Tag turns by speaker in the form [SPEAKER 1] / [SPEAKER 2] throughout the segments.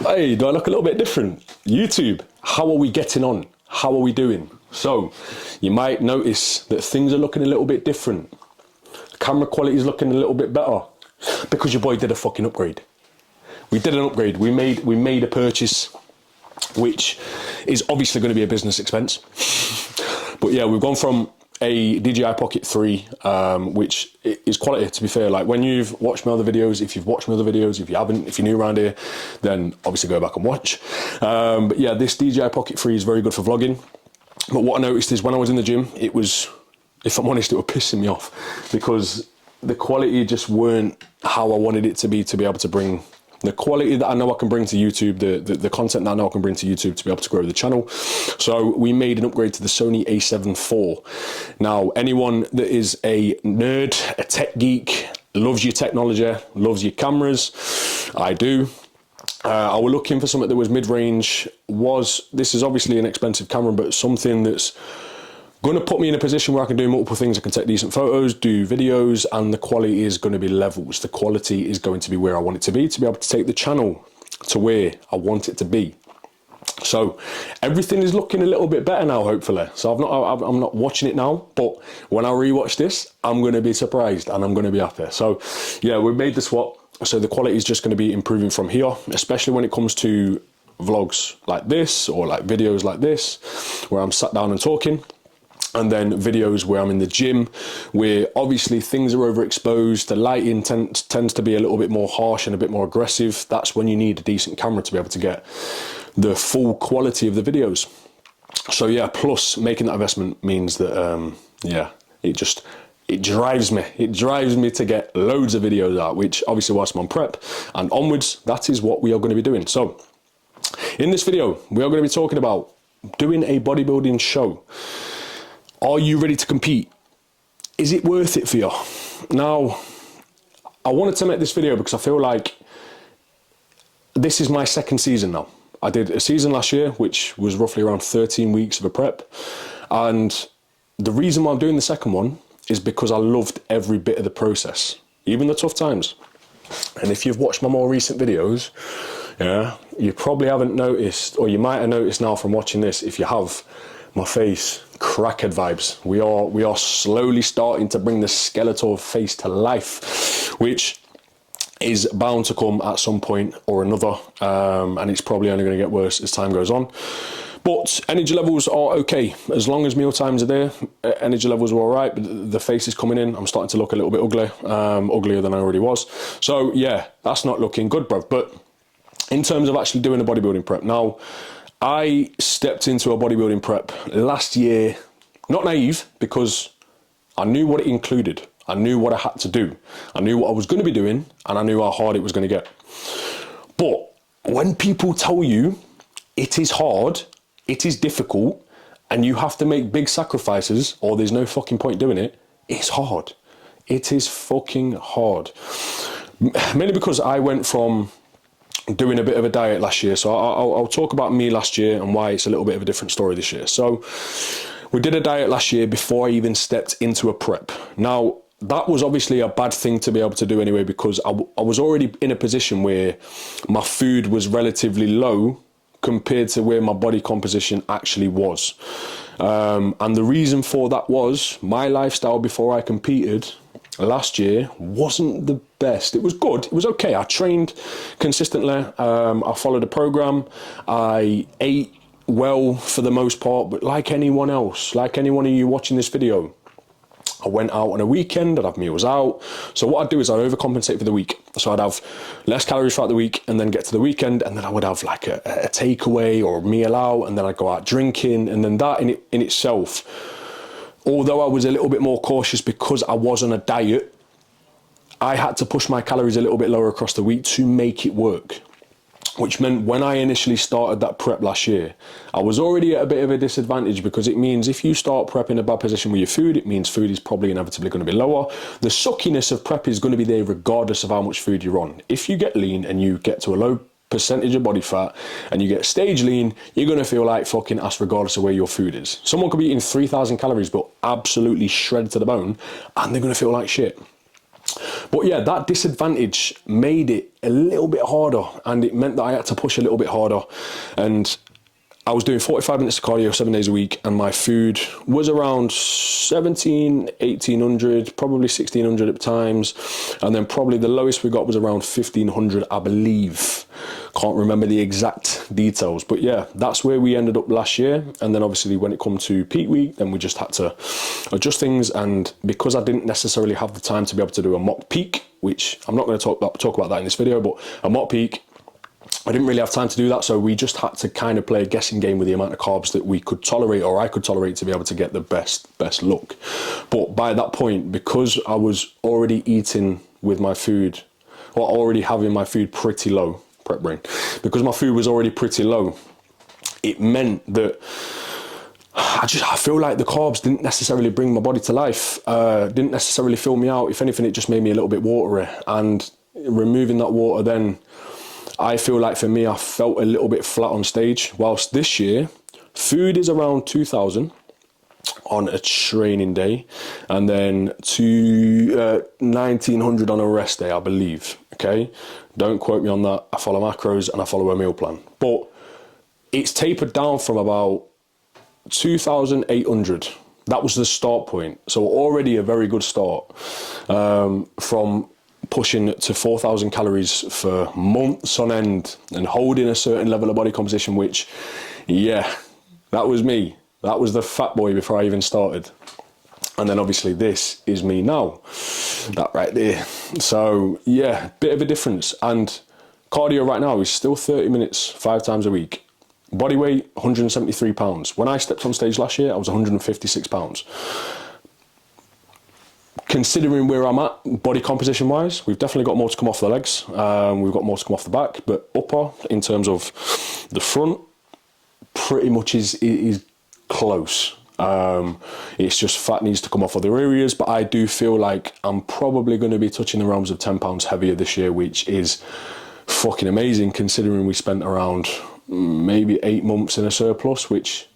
[SPEAKER 1] Hey, do I look a little bit different? YouTube, how are we getting on? How are we doing? So, you might notice that things are looking a little bit different. Camera quality is looking a little bit better because your boy did a fucking upgrade. We did an upgrade. We made a purchase, which is obviously going to be a business expense. But yeah, we've gone from a DJI Pocket 3, which is quality, to be fair. Like, when you've watched my other videos, if you've watched my other videos, if you haven't, if you're new around here, then obviously go back and watch. But yeah, this DJI Pocket 3 is very good for vlogging. But what I noticed is when I was in the gym, it was, if I'm honest, it was pissing me off because the quality just weren't how I wanted it to be able to bring the quality that I know I can bring to YouTube, the content that I know I can bring to YouTube to be able to grow the channel. So we made an upgrade to the Sony a7 IV. Now, anyone that is a nerd, a tech geek, loves your technology, loves your cameras, I do. I was looking for something that was mid-range. This is obviously an expensive camera, but something that's going to put me in a position where I can do multiple things. I can take decent photos, do videos, and the quality is going to be levels. The quality is going to be where I want it to be able to take the channel to where I want it to be. So everything is looking a little bit better now, hopefully. So I'm not watching it now, but when I rewatch this, I'm going to be surprised and I'm going to be happy. So yeah, we made the swap. So the quality is just going to be improving from here, especially when it comes to vlogs like this or like videos like this, where I'm sat down and talking. And then videos where I'm in the gym, where obviously things are overexposed, the lighting tends to be a little bit more harsh and a bit more aggressive. That's when you need a decent camera to be able to get the full quality of the videos. So yeah, plus making that investment means that, yeah, it drives me. It drives me to get loads of videos out, which obviously whilst I'm on prep and onwards, that is what we are going to be doing. So in this video, we are going to be talking about doing a bodybuilding show. Are you ready to compete? Is it worth it for you? Now, I wanted to make this video because I feel like this is my second season now. I did a season last year, which was roughly around 13 weeks of a prep. And the reason why I'm doing the second one is because I loved every bit of the process, even the tough times. And if you've watched my more recent videos, yeah, you probably haven't noticed, or you might have noticed now from watching this, if you have, my face, crackhead vibes. We are slowly starting to bring the Skeletor face to life, which is bound to come at some point or another, and it's probably only going to get worse as time goes on. But energy levels are okay. As long as meal times are there, energy levels are all right, but the face is coming in. I'm starting to look a little bit ugly, uglier than I already was. So yeah, that's not looking good, bruv. But in terms of actually doing a bodybuilding prep, now, I stepped into a bodybuilding prep last year, not naive, because I knew what it included. I knew what I had to do. I knew what I was going to be doing, and I knew how hard it was going to get. But when people tell you it is hard, it is difficult, and you have to make big sacrifices, or there's no fucking point doing it, it's hard. It is fucking hard. Mainly because I went from doing a bit of a diet last year. So I'll talk about me last year and why it's a little bit of a different story this year. So we did a diet last year before I even stepped into a prep. Now, that was obviously a bad thing to be able to do anyway, because I was already in a position where my food was relatively low compared to where my body composition actually was. And the reason for that was my lifestyle before I competed last year wasn't the best. It was good. It was okay. I trained consistently. I followed a program. I ate well for the most part, but like anyone else, like any one of you watching this video, I went out on a weekend, I'd have meals out. So what I'd do is I'd overcompensate for the week. So I'd have less calories throughout the week and then get to the weekend, and then I would have like a takeaway or a meal out, and then I'd go out drinking, and then that in itself, although I was a little bit more cautious because I was on a diet, I had to push my calories a little bit lower across the week to make it work. Which meant when I initially started that prep last year, I was already at a bit of a disadvantage, because it means if you start prep in a bad position with your food, it means food is probably inevitably going to be lower. The suckiness of prep is going to be there regardless of how much food you're on. If you get lean and you get to a low percentage of body fat and you get stage lean, you're going to feel like fucking ass regardless of where your food is. Someone could be eating 3,000 calories but absolutely shredded to the bone, and they're going to feel like shit. But yeah, that disadvantage made it a little bit harder, and it meant that I had to push a little bit harder. And I was doing 45 minutes of cardio 7 days a week, and my food was around 1800, probably 1600 at times. And then probably the lowest we got was around 1500, I believe. Can't remember the exact details, but yeah, that's where we ended up last year. And then obviously when it come to peak week, then we just had to adjust things. And because I didn't necessarily have the time to be able to do a mock peak, which I'm not going to talk about that in this video, but a mock peak, I didn't really have time to do that, so we just had to kind of play a guessing game with the amount of carbs that we could tolerate, or I could tolerate, to be able to get the best look. But by that point, because I was already eating with my food, or already having my food pretty low, prep brain, because my food was already pretty low, it meant that I feel like the carbs didn't necessarily bring my body to life, didn't necessarily fill me out. If anything, it just made me a little bit watery, and removing that water, then I feel like for me, I felt a little bit flat on stage. Whilst this year, food is around 2000 on a training day, and then to 1900 on a rest day, I believe. Okay, don't quote me on that. I follow macros and I follow a meal plan, but it's tapered down from about 2800. That was the start point, so already a very good start from pushing to 4,000 calories for months on end and holding a certain level of body composition, which, yeah, that was me. That was the fat boy before I even started. And then obviously this is me now, that right there. So yeah, bit of a difference. And cardio right now is still 30 minutes, 5 times a week. Body weight, 173 pounds. When I stepped on stage last year, I was 156 pounds. Considering where I'm at, body composition wise, we've definitely got more to come off the legs. We've got more to come off the back, but upper, in terms of the front, pretty much is close. It's just fat needs to come off other areas, but I do feel like I'm probably going to be touching the realms of 10 pounds heavier this year, which is fucking amazing, considering we spent around maybe 8 months in a surplus, which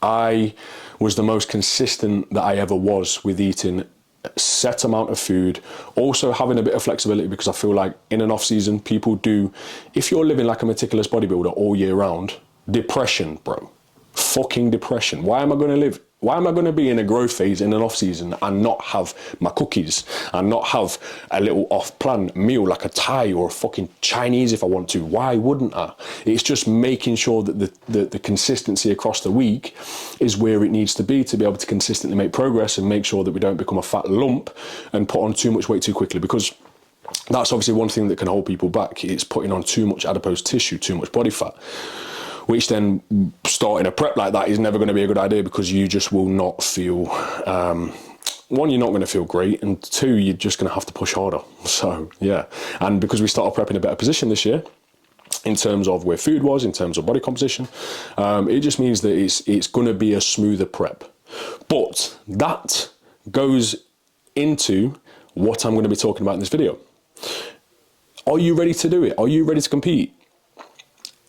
[SPEAKER 1] I was the most consistent that I ever was with eating a set amount of food, also having a bit of flexibility, because I feel like in an off season, people do, if you're living like a meticulous bodybuilder all year round, depression, bro, fucking depression. Why am I going to be in a growth phase in an off season and not have my cookies and not have a little off plan meal like a Thai or a fucking Chinese if I want to? Why wouldn't I? It's just making sure that the consistency across the week is where it needs to be able to consistently make progress and make sure that we don't become a fat lump and put on too much weight too quickly, because that's obviously one thing that can hold people back. It's putting on too much adipose tissue, too much body fat, which then starting a prep like that is never going to be a good idea, because you just will not feel, one, you're not going to feel great, and two, you're just going to have to push harder. So yeah, and because we started prep in a better position this year in terms of where food was, in terms of body composition, it just means that it's going to be a smoother prep. But that goes into what I'm going to be talking about in this video. Are you ready to do it? Are you ready to compete?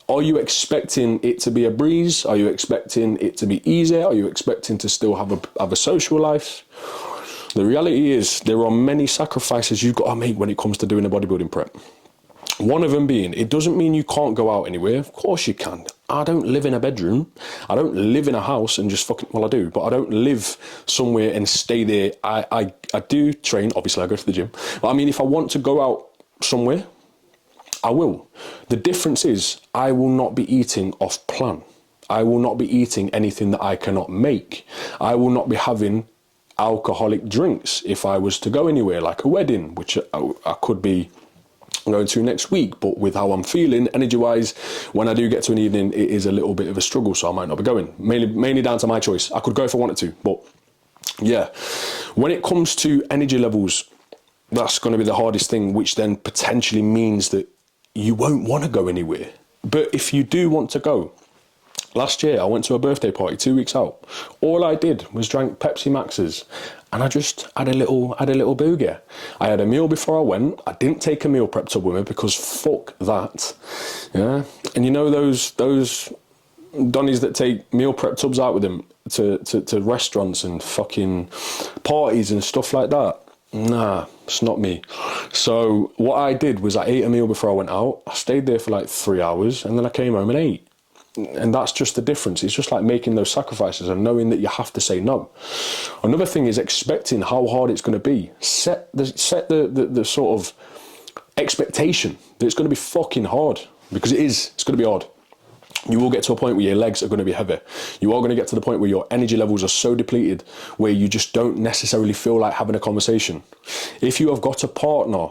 [SPEAKER 1] Are you expecting it to be a breeze? Are you expecting it to be easy? Are you expecting to still have a social life? The reality is there are many sacrifices you've got to make when it comes to doing a bodybuilding prep. One of them being, it doesn't mean you can't go out anywhere. Of course you can. I don't live in a bedroom. I don't live in a house and just fucking, well, I do, but I don't live somewhere and stay there. I do train. Obviously I go to the gym, but I mean, if I want to go out somewhere, I will. The difference is I will not be eating off plan. I will not be eating anything that I cannot make. I will not be having alcoholic drinks if I was to go anywhere, like a wedding, which I could be going to next week, but with how I'm feeling energy wise, when I do get to an evening, it is a little bit of a struggle, so I might not be going. Mainly down to my choice. I could go if I wanted to, but yeah. When it comes to energy levels, that's going to be the hardest thing, which then potentially means that you won't want to go anywhere. But if you do want to go, last year I went to a birthday party 2 weeks out. All I did was drank Pepsi Maxes, and I just had a little boogie. I had a meal before I went. I didn't take a meal prep tub with me because fuck that. Yeah, and you know those Donnies that take meal prep tubs out with them to restaurants and fucking parties and stuff like that. Nah, it's not me. So what I did was I ate a meal before I went out. I stayed there for like 3 hours and then I came home and ate. And that's just the difference. It's just like making those sacrifices and knowing that you have to say no. Another thing is expecting how hard it's going to be. Set the sort of expectation that it's going to be fucking hard, because it is. It's going to be hard. You will get to a point where your legs are going to be heavy. You are going to get to the point where your energy levels are so depleted where you just don't necessarily feel like having a conversation. If you have got a partner,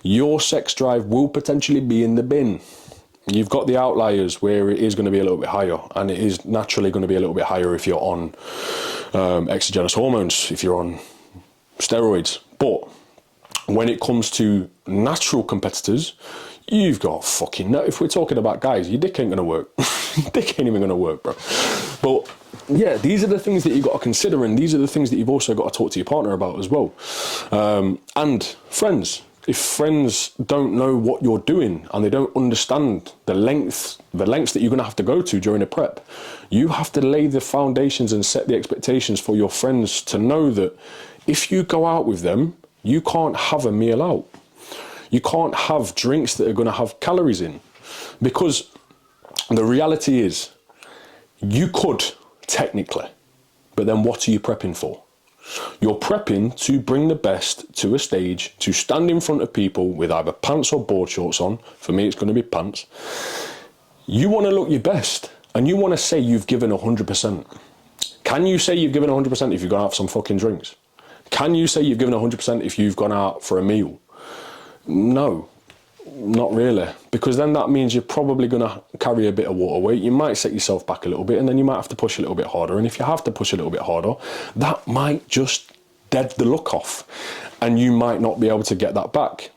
[SPEAKER 1] your sex drive will potentially be in the bin. You've got the outliers where it is going to be a little bit higher, and it is naturally going to be a little bit higher if you're on exogenous hormones, if you're on steroids. But when it comes to natural competitors, you've got fucking no. If we're talking about guys, your dick ain't gonna work. Your dick ain't even gonna work, bro. But yeah, these are the things that you've got to consider, and these are the things that you've also got to talk to your partner about as well. And friends. If friends don't know what you're doing and they don't understand the lengths that you're going to have to go to during a prep, you have to lay the foundations and set the expectations for your friends to know that if you go out with them, you can't have a meal out. You can't have drinks that are going to have calories in, because the reality is you could technically, but then what are you prepping for? You're prepping to bring the best to a stage, to stand in front of people with either pants or board shorts on. For me, it's going to be pants. You want to look your best, and you want to say you've given 100%. Can you say you've given 100% if you've gone out for some fucking drinks? Can you say you've given 100% if you've gone out for a meal? No, not really, because then that means you're probably going to carry a bit of water weight. You might set yourself back a little bit, and then you might have to push a little bit harder. And if you have to push a little bit harder, that might just dead the look off, and you might not be able to get that back.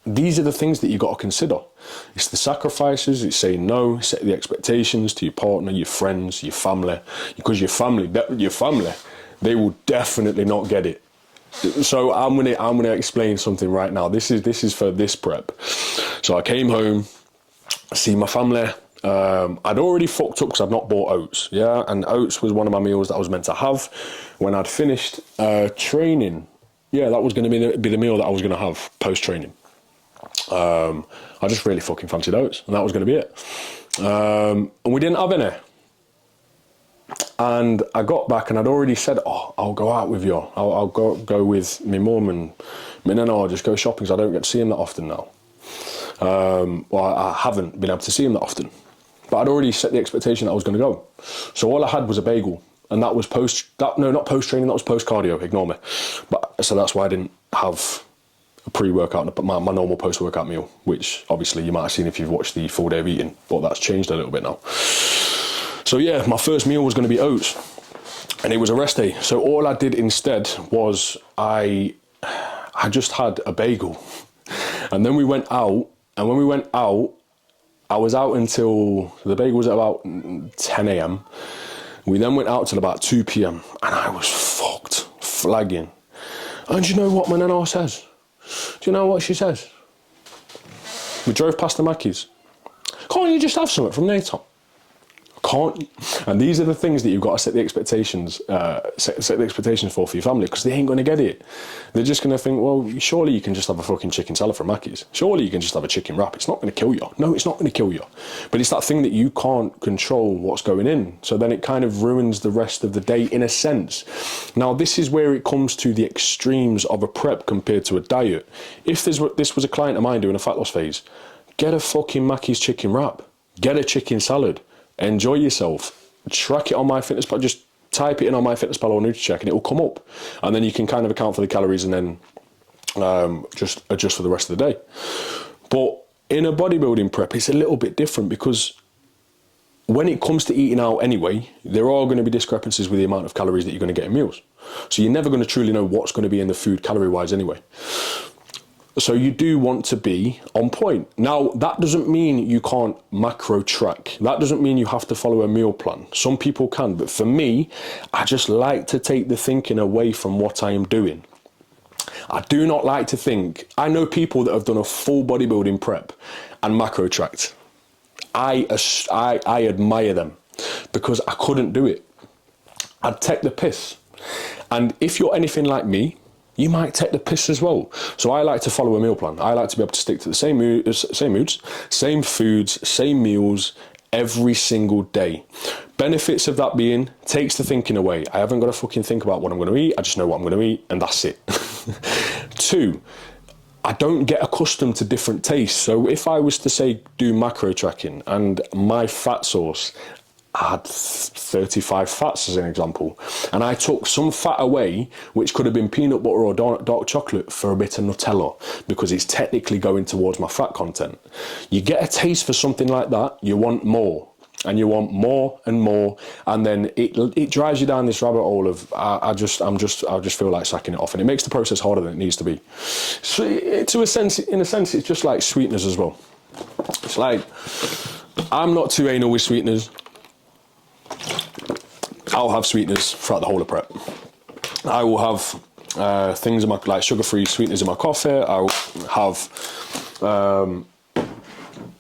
[SPEAKER 1] These are the things that you've got to consider. It's the sacrifices, it's saying no, set the expectations to your partner, your friends, your family, because your family, they will definitely not get it. So I'm gonna explain something right now. This is for this prep. So I came home, see my family. I'd already fucked up because I'd not bought oats. Yeah, and oats was one of my meals that I was meant to have when I'd finished training. Yeah, that was going to be the meal that I was going to have post training. I just really fucking fancied oats, and that was going to be it. And we didn't have any. And I got back and I'd already said, oh, I'll go out with you. I'll go with my mum and my nana. I'll just go shopping because I don't get to see him that often now. Well, I haven't been able to see him that often. But I'd already set the expectation that I was going to go. So all I had was a bagel. And that was not post-training, that was post-cardio, ignore me. So that's why I didn't have a pre-workout, my normal post-workout meal, which obviously you might have seen if you've watched the full day of eating, but that's changed a little bit now. So yeah, my first meal was going to be oats, and it was a rest day. So all I did instead was I just had a bagel, and then we went out. And when we went out, I was out until the bagel was at about 10 a.m. We then went out till about 2 p.m. and I was fucked, flagging. And do you know what my nana says? Do you know what she says? We drove past the Mackies. Can't you just have something from there, Tom? Can't. And these are the things that you've got to set the expectations for your family, because they ain't going to get it. They're just going to think, well, surely you can just have a fucking chicken salad from Mackey's. Surely you can just have a chicken wrap. It's not going to kill you. No, it's not going to kill you. But it's that thing that you can't control what's going in. So then it kind of ruins the rest of the day in a sense. Now, this is where it comes to the extremes of a prep compared to a diet. If this was a client of mine doing a fat loss phase, get a fucking Mackey's chicken wrap. Get a chicken salad. Enjoy yourself. Track it on MyFitnessPal. Just type it in on MyFitnessPal or NutriCheck and it will come up. And then you can kind of account for the calories and then just adjust for the rest of the day. But in a bodybuilding prep, it's a little bit different, because when it comes to eating out anyway, there are going to be discrepancies with the amount of calories that you're going to get in meals. So you're never going to truly know what's going to be in the food calorie-wise anyway. So you do want to be on point. Now, that doesn't mean you can't macro track. That doesn't mean you have to follow a meal plan. Some people can, but for me, I just like to take the thinking away from what I am doing. I do not like to think. I know people that have done a full bodybuilding prep and macro tracked. I admire them, because I couldn't do it. I'd take the piss. And if you're anything like me, You might take the piss as well. So I like to follow a meal plan. I like to be able to stick to the same moods, same foods, same meals every single day. Benefits of that being, takes the thinking away. I haven't got to fucking think about what I'm going to eat. I just know what I'm going to eat, and that's it. 2, I don't get accustomed to different tastes. So if I was to say do macro tracking and my fat source had 35 fats as an example, and I took some fat away, which could have been peanut butter or dark chocolate, for a bit of Nutella, because it's technically going towards my fat content. You get a taste for something like that, you want more, and you want more and more, and then it drives you down this rabbit hole of I just feel like sacking it off, and it makes the process harder than it needs to be. So in a sense, it's just like sweeteners as well. It's like, I'm not too anal with sweeteners. I'll have sweeteners throughout the whole of prep. I will have things in my, like sugar-free sweeteners in my coffee. I'll have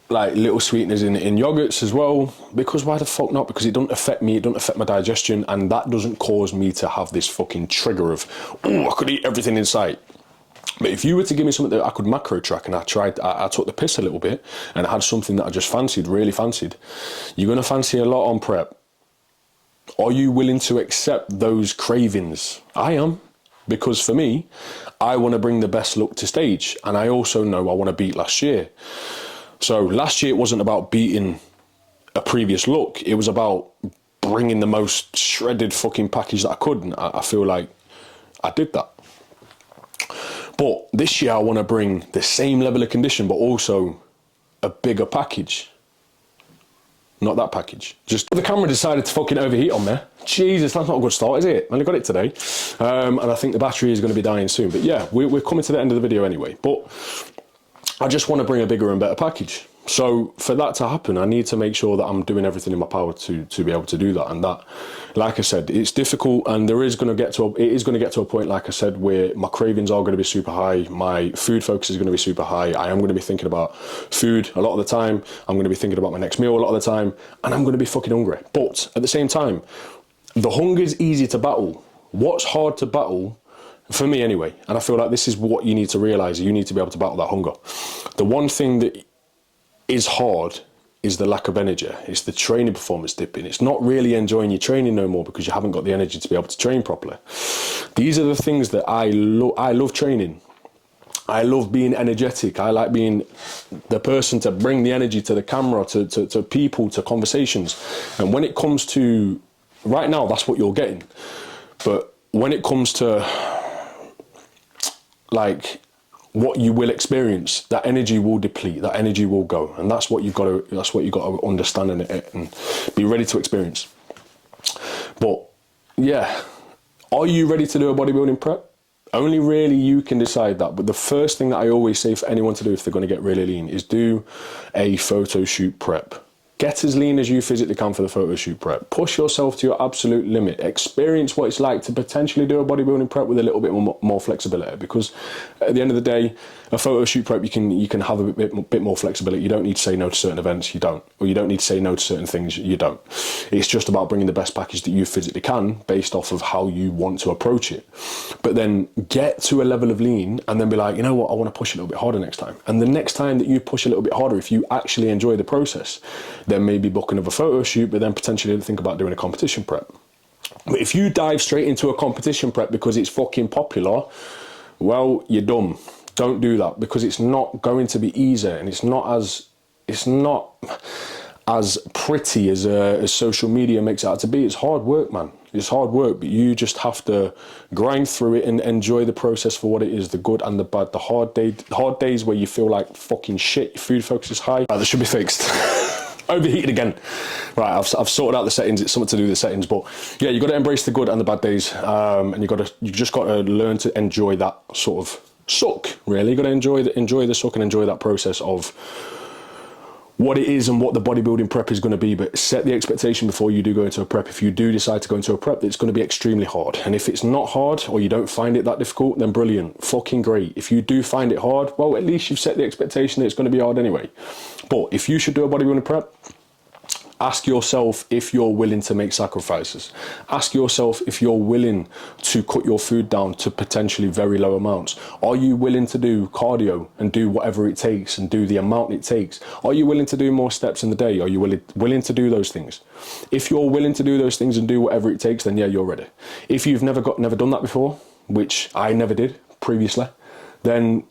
[SPEAKER 1] like little sweeteners in yogurts as well, because why the fuck not? Because it doesn't affect me, it doesn't affect my digestion, and that doesn't cause me to have this fucking trigger of, oh, I could eat everything in sight. But if you were to give me something that I could macro track, and I took the piss a little bit and I had something that I just really fancied, you're going to fancy a lot on prep. Are you willing to accept those cravings? I am, because for me, I want to bring the best look to stage, and I also know I want to beat last year. So last year it wasn't about beating a previous look, it was about bringing the most shredded fucking package that I could, and I feel like I did that. But this year I want to bring the same level of condition, but also a bigger package. Not that package. Just the camera decided to fucking overheat on me. Jesus, that's not a good start, is it? I only got it today. And I think the battery is going to be dying soon. But yeah, we're coming to the end of the video anyway. But I just want to bring a bigger and better package. So for that to happen, I need to make sure that I'm doing everything in my power to be able to do that. And that, like I said, it's difficult, and it is going to get to a point, like I said, where my cravings are going to be super high. My food focus is going to be super high. I am going to be thinking about food a lot of the time. I'm going to be thinking about my next meal a lot of the time, and I'm going to be fucking hungry. But at the same time, the hunger is easy to battle. What's hard to battle, for me anyway, and I feel like this is what you need to realize, you need to be able to battle that hunger. The one thing that is hard is the lack of energy. It's the training performance dipping. It's not really enjoying your training no more because you haven't got the energy to be able to train properly. These are the things that I love training. I love being energetic. I like being the person to bring the energy to the camera, to people, to conversations. And when it comes to, right now, that's what you're getting. But when it comes to like what you will experience, that energy will deplete, that energy will go, and that's what you've got to understand and be ready to experience. But yeah, are you ready to do a bodybuilding prep? Only really you can decide that. But the first thing that I always say for anyone to do if they're going to get really lean is do a photo shoot prep. Get as lean as you physically can for the photo shoot prep. Push yourself to your absolute limit. Experience what it's like to potentially do a bodybuilding prep with a little bit more flexibility. Because at the end of the day, a photo shoot prep, you can have a bit more flexibility. You don't need to say no to certain events, you don't. Or you don't need to say no to certain things, you don't. It's just about bringing the best package that you physically can based off of how you want to approach it. But then get to a level of lean and then be like, you know what, I want to push a little bit harder next time. And the next time that you push a little bit harder, if you actually enjoy the process, then maybe book another photo shoot, but then potentially think about doing a competition prep. But if you dive straight into a competition prep because it's fucking popular, well, you're dumb. Don't do that, because it's not going to be easy, and it's not as pretty as social media makes it out to be. It's hard work, man. It's hard work, but you just have to grind through it and enjoy the process for what it is, the good and the bad, the hard days where you feel like fucking shit, your food focus is high. Right, that should be fixed. Overheated again. Right, I've sorted out the settings. It's something to do with the settings, but yeah, you got to embrace the good and the bad days, and you just got to learn to enjoy that sort of suck. Really, you got to enjoy the suck and enjoy that process of what it is and what the bodybuilding prep is going to be. But set the expectation before you do go into a prep. If you do decide to go into a prep, it's going to be extremely hard. And if it's not hard, or you don't find it that difficult, then brilliant, fucking great. If you do find it hard, well, at least you've set the expectation that it's going to be hard anyway. But if you should do a bodybuilding prep, Ask yourself if you're willing to make sacrifices. Ask yourself if you're willing to cut your food down to potentially very low amounts. Are you willing to do cardio and do whatever it takes and do the amount it takes? Are you willing to do more steps in the day? Are you willing to do those things? If you're willing to do those things and do whatever it takes, then yeah, you're ready. If you've never done that before, which I never did previously, then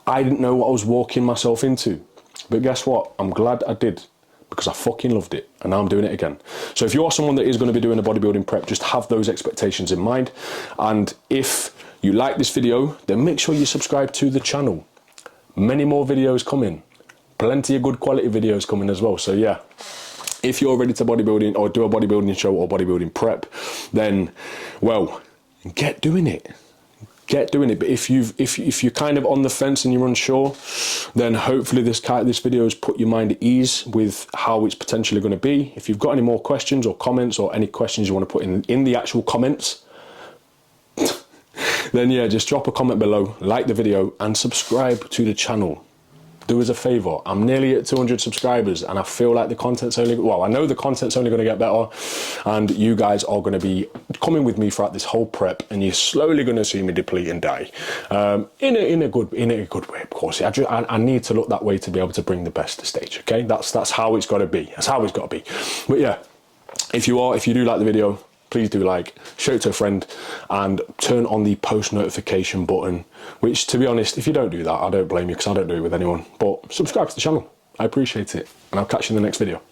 [SPEAKER 1] I didn't know what I was walking myself into. But guess what? I'm glad I did, because I fucking loved it, and now I'm doing it again. So if you're someone that is going to be doing a bodybuilding prep, just have those expectations in mind. And if you like this video, then make sure you subscribe to the channel. Many more videos coming. Plenty of good quality videos coming as well. So yeah, if you're ready to bodybuilding or do a bodybuilding show or bodybuilding prep, then, well, get doing it. Get doing it. But if you're kind of on the fence and you're unsure, then hopefully this video has put your mind at ease with how it's potentially going to be. If you've got any more questions or comments or any questions you want to put in the actual comments, then yeah, just drop a comment below, like the video, and subscribe to the channel. Do us a favor. I'm nearly at 200 subscribers, and I feel like the content's only, well, I know the content's only going to get better, and you guys are going to be coming with me throughout this whole prep, and you're slowly going to see me deplete and die, in a good way, of course. I need to look that way to be able to bring the best to stage. Okay, that's how it's got to be. That's how it's got to be. But yeah, if you do like the video, please do like, show it to a friend, and turn on the post notification button, which, to be honest, if you don't do that, I don't blame you, because I don't do it with anyone. But subscribe to the channel. I appreciate it, and I'll catch you in the next video.